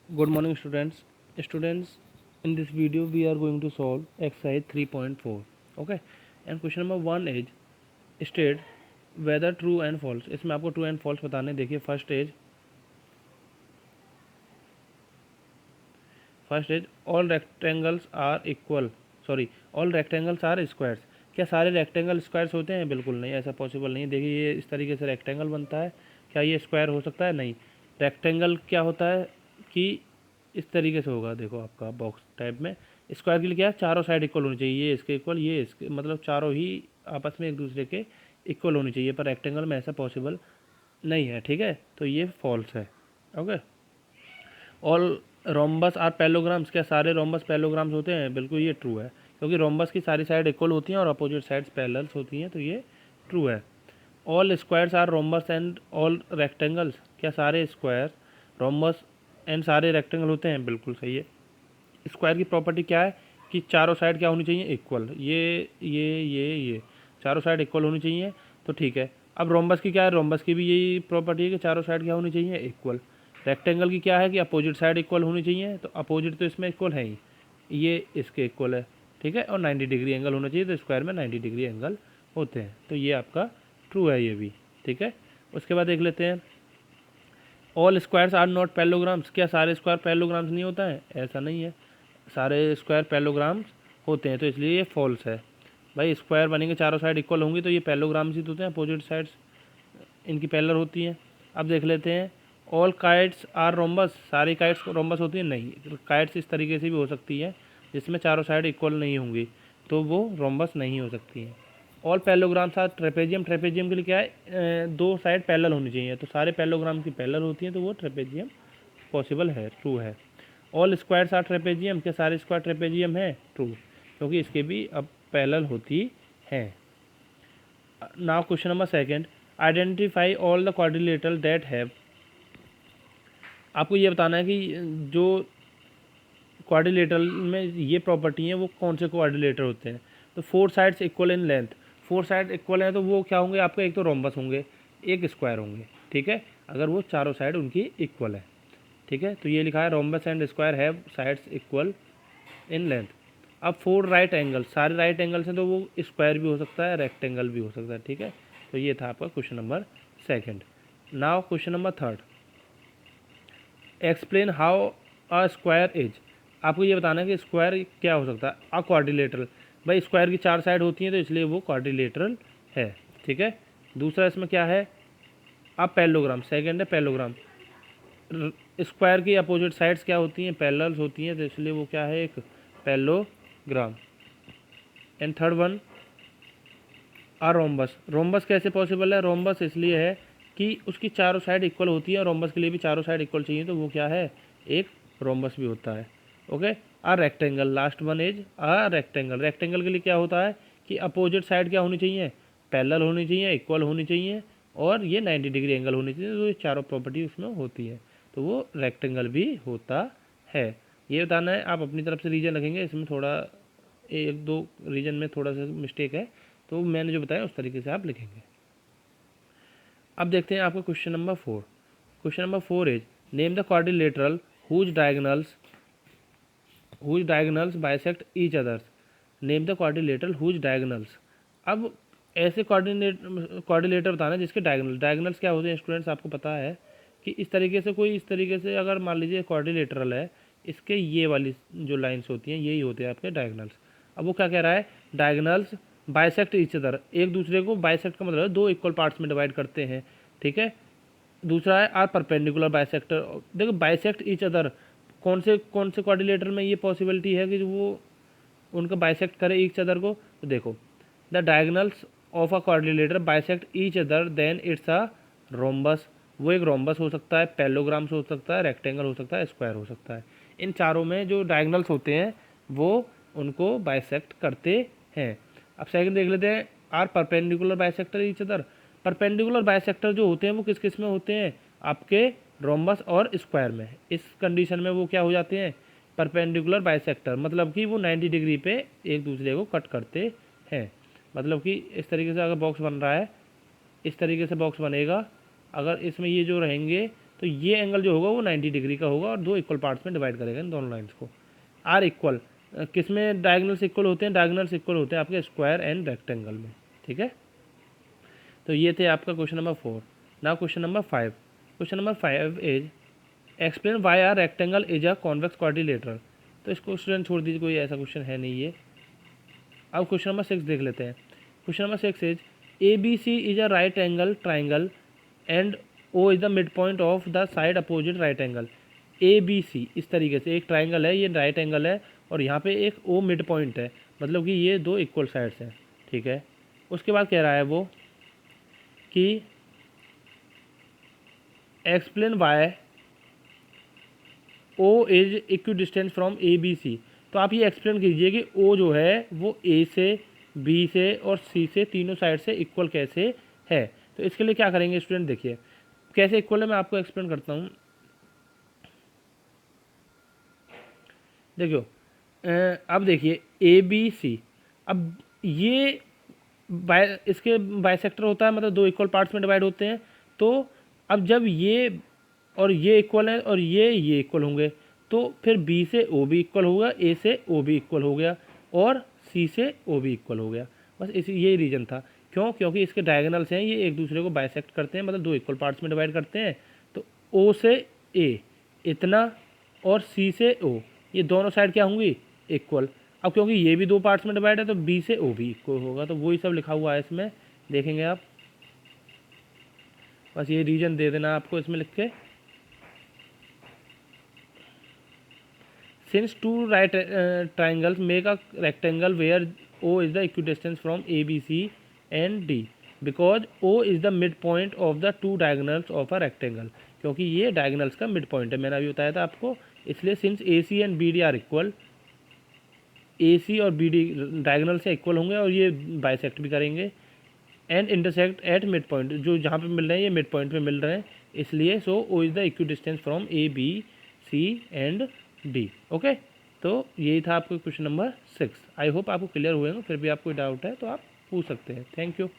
Good morning, students. Students, in this video we are going to solve exercise 3.4. Okay, and question number 1 is state whether true and false. इसमें आपको true and false बताने. देखिए first is all rectangles are equal. Sorry, all rectangles are squares. क्या सारे rectangle squares होते हैं? बिल्कुल नहीं, ऐसा पॉसिबल नहीं. देखिए ये इस तरीके से रेक्टेंगल बनता है. क्या ये स्क्वायर हो सकता है? नहीं. रेक्टेंगल क्या होता है कि इस तरीके से होगा. देखो आपका बॉक्स टाइप में. स्क्वायर के लिए क्या है? चारों साइड इक्वल होनी चाहिए. ये इसके इक्वल, ये इसके, मतलब चारों ही आपस में एक दूसरे के इक्वल होनी चाहिए. पर रेक्टेंगल में ऐसा पॉसिबल नहीं है. ठीक है, तो ये फॉल्स है. Okay. All rhombus are parallelograms. क्या सारे रोम्बस पैलोग्राम्स होते हैं? बिल्कुल ये ट्रू है, क्योंकि रोम्बस की सारी साइड इक्वल होती हैं और अपोजिट साइड्स पैरेलल्स होती हैं, तो ये ट्रू है. All squares are rhombus and all rectangles. क्या सारे स्क्वायर रोम्बस एंड सारे रेक्टेंगल होते हैं? बिल्कुल सही है. स्क्वायर की प्रॉपर्टी क्या है कि चारों साइड क्या होनी चाहिए? इक्वल. ये चारों साइड इक्वल होनी चाहिए, तो ठीक है. अब रोम्बस की क्या है? रोम्बस की भी यही प्रॉपर्टी है कि चारों साइड क्या होनी चाहिए? इक्वल. रेक्टेंगल की क्या है कि अपोजिट साइड इक्वल होनी चाहिए, तो अपोजिट तो इसमें इक्वल है ही, ये इसके इक्वल है. ठीक है, और 90 डिग्री एंगल होना चाहिए, तो स्क्वायर में 90 डिग्री एंगल होते हैं, तो ये आपका ट्रू है ये भी. ठीक है, उसके बाद देख लेते हैं all squares are not parallelograms. क्या सारे स्क्वायर पैलोग्राम्स नहीं होता है? ऐसा नहीं है, सारे स्क्वायर पैलोग्राम्स होते हैं, तो इसलिए ये फॉल्स है. भाई स्क्वायर बनेंगे, चारों साइड इक्वल होंगी, तो ये पैलोग्राम्स ही तो होते हैं, अपोजिट साइड्स इनकी पैरेलल होती हैं. अब देख लेते हैं ऑल काइट्स आर रोम्बस. सारी काइट्स रोम्बस होती हैं? नहीं, काइट्स इस तरीके से भी हो सकती है जिसमें चारों साइड इक्वल नहीं होंगी, तो वो रोम्बस नहीं हो सकती हैं. All parallelograms are trapezium. Trapezium के लिए क्या है? दो साइड पैरेलल होनी चाहिए, तो सारे पैलोग्राम की पैरेलल होती हैं, तो वो ट्रेपेजियम पॉसिबल है, ट्रू है. All squares are trapezium. क्या सारे स्क्वायर ट्रेपेजियम है? ट्रू, क्योंकि इसके भी अब पैरेलल होती हैं. Now question number second, identify all the quadrilateral that have. आपको ये बताना है कि जो क्वाड्रिलेटरल में ये प्रॉपर्टी है वो कौन से क्वाड्रिलेटर होते हैं. तो four sides equal in length. Four side equal हैं तो वो क्या होंगे आपके? एक तो रोम्बस होंगे, एक स्क्वायर होंगे. ठीक है, अगर वो चारों साइड उनकी इक्वल है. ठीक है, तो ये लिखा है rhombus and square have sides equal in length. अब फोर राइट एंगल, सारे राइट एंगल्स हैं, तो वो स्क्वायर भी हो सकता है, रेक्टेंगल भी हो सकता है. ठीक है, तो ये था आपका question number second. Now question number third, explain how a square is. आपको ये बताना है कि स्क्वायर क्या हो सकता है. अ क्वाड्रिलेटरल. भाई स्क्वायर की चार साइड होती हैं, तो इसलिए वो क्वाड्रिलेटरल है. ठीक है, दूसरा इसमें क्या है? A parallelogram. सेकंड है पैरेललोग्राम. स्क्वायर की अपोजिट साइड्स क्या होती हैं? पैरेलल्स होती हैं, तो इसलिए वो क्या है? एक parallelogram. And third one, a rhombus. Rhombus कैसे पॉसिबल है? रोम्बस इसलिए है कि उसकी चारों साइड इक्वल होती है, और रोम्बस के लिए भी चारों साइड इक्वल चाहिए, तो वो क्या है? एक रोम्बस भी होता है. Okay. A rectangle, last one is a rectangle. Rectangle के लिए क्या होता है कि अपोजिट साइड क्या होनी चाहिए? पैरेलल होनी चाहिए, इक्वल होनी चाहिए, और ये 90 डिग्री एंगल होनी चाहिए, तो ये चारों प्रॉपर्टी उसमें होती है, तो वो रेक्टेंगल भी होता है. ये बताना है. आप अपनी तरफ से रीजन रखेंगे, इसमें थोड़ा एक दो रीजन में थोड़ा सा मिस्टेक है, तो मैंने जो बताया उस तरीके से आप लिखेंगे. अब देखते हैं आपका question number four. Question number four is name the quadrilateral whose diagonals bisect each others. Name the quadrilateral whose diagonals. अब ऐसे क्वाड्रिलेटर बताना जिसके डायगोनल्स क्या होते हैं स्टूडेंट्स? आपको पता है कि इस तरीके से, कोई इस तरीके से अगर मान लीजिए क्वाड्रिलेटरल है, इसके ये वाली जो लाइंस होती हैं यही होते हैं आपके डायगोनल्स. अब वो क्या कह रहा है? Diagonals bisect each other. एक दूसरे को, बाइसेक्ट का मतलब है दो इक्वल पार्ट्स में डिवाइड करते हैं. ठीक है. दूसरा है आर परपेंडिकुलर बाइसेक्टर. देखो बाइसेक्ट ईच अदर, कौन से क्वाड्रिलेटर में ये पॉसिबिलिटी है कि वो उनका बाइसेक्ट करे ईच अदर को? तो देखो, the diagonals of a quadrilateral bisect each other than it's a rhombus. वो एक रोम्बस हो सकता है, पैरेललोग्राम्स हो सकता है, रेक्टेंगल हो सकता है, स्क्वायर हो सकता है. इन चारों में जो डायगोनल्स होते हैं वो उनको बाइसेक्ट करते हैं. अब सेकंड देख लेते हैं, are perpendicular bisector each other. Perpendicular bisector जो होते हैं वो किस किस में होते हैं? आपके रोम्बस और स्क्वायर में. इस कंडीशन में वो क्या हो जाते हैं? परपेंडिकुलर बाइसेक्टर, मतलब कि वो 90 डिग्री पे एक दूसरे को कट करते हैं. मतलब कि इस तरीके से अगर बॉक्स बन रहा है, इस तरीके से बॉक्स बनेगा. अगर इसमें ये जो रहेंगे तो ये एंगल जो होगा वो 90 डिग्री का होगा और दो इक्वल पार्ट्स में डिवाइड करेगा इन दोनों लाइन्स को। आर इक्वल किस में डायगनल्स इक्वल होते हैं? डायगनल्स इक्वल होते हैं आपके स्क्वायर एंड रेक्टेंगल में, ठीक है। तो ये थे आपका question number 4। Now question number 5। Question number 5 is explain why are rectangle is a convex quadrilateral. तो इसको स्टूडेंट छोड़ दीजिए, कोई ऐसा क्वेश्चन है नहीं ये। अब क्वेश्चन नंबर 6 देख लेते हैं। Question number 6 is A B C is a right angle triangle and O is the mid point of the side opposite right angle. A B C इस तरीके से एक ट्राइंगल है, ये राइट एंगल है और यहाँ पे एक ओ मिड पॉइंट है, मतलब कि ये दो इक्वल साइड्स हैं, ठीक है। उसके बाद कह रहा है वो कि explain why O is equidistance from A B C. तो आप ये एक्सप्लेन कीजिए कि ओ जो है वो ए से, बी से और सी से तीनों साइड से इक्वल कैसे है। तो इसके लिए क्या करेंगे स्टूडेंट, देखिए कैसे इक्वल है मैं आपको एक्सप्लेन करता हूँ। देखियो अब देखिए ए बी सी, अब ये इसके बाइसेक्टर होता है, मतलब दो इक्वल पार्ट्स में डिवाइड होते हैं। तो अब जब ये और ये इक्वल है और ये इक्वल होंगे तो फिर बी से ओ भी इक्वल होगा, ए से ओ भी इक्वल हो गया और सी से ओ भी इक्वल हो गया। बस इसी यही रीज़न था। क्यों? क्योंकि इसके डायगोनल्स हैं, ये एक दूसरे को बाइसेक्ट करते हैं, मतलब दो इक्वल पार्ट्स में डिवाइड करते हैं। तो ओ से ए इतना और सी से ओ, ये दोनों साइड क्या होंगी? इक्वल। अब क्योंकि ये भी दो पार्ट्स में डिवाइड है तो बी से ओ भी इक्वल होगा, तो वही सब लिखा हुआ है इसमें, देखेंगे आप। बस ये रीजन दे देना आपको इसमें लिख के। Since two right triangles make a rectangle where O is the equidistance from A B C and D because O is the mid point of the two diagonals of a rectangle. क्योंकि ये diagonals का mid point है, मैंने अभी बताया था आपको। इसलिए since A C and B D are equal, A C और बी डी डायगोनल से इक्वल होंगे और ये बाइसेक्ट भी करेंगे। And intersect at mid point, जो जहाँ पे मिल रहे हैं ये मिड पॉइंट पे मिल रहे हैं, इसलिए so O is the equidistance from A B C and D. Okay, तो यही था आपका क्वेश्चन नंबर 6। आई होप आपको क्लियर हुए होंगे, फिर भी आपको डाउट है तो आप पूछ सकते हैं। Thank you.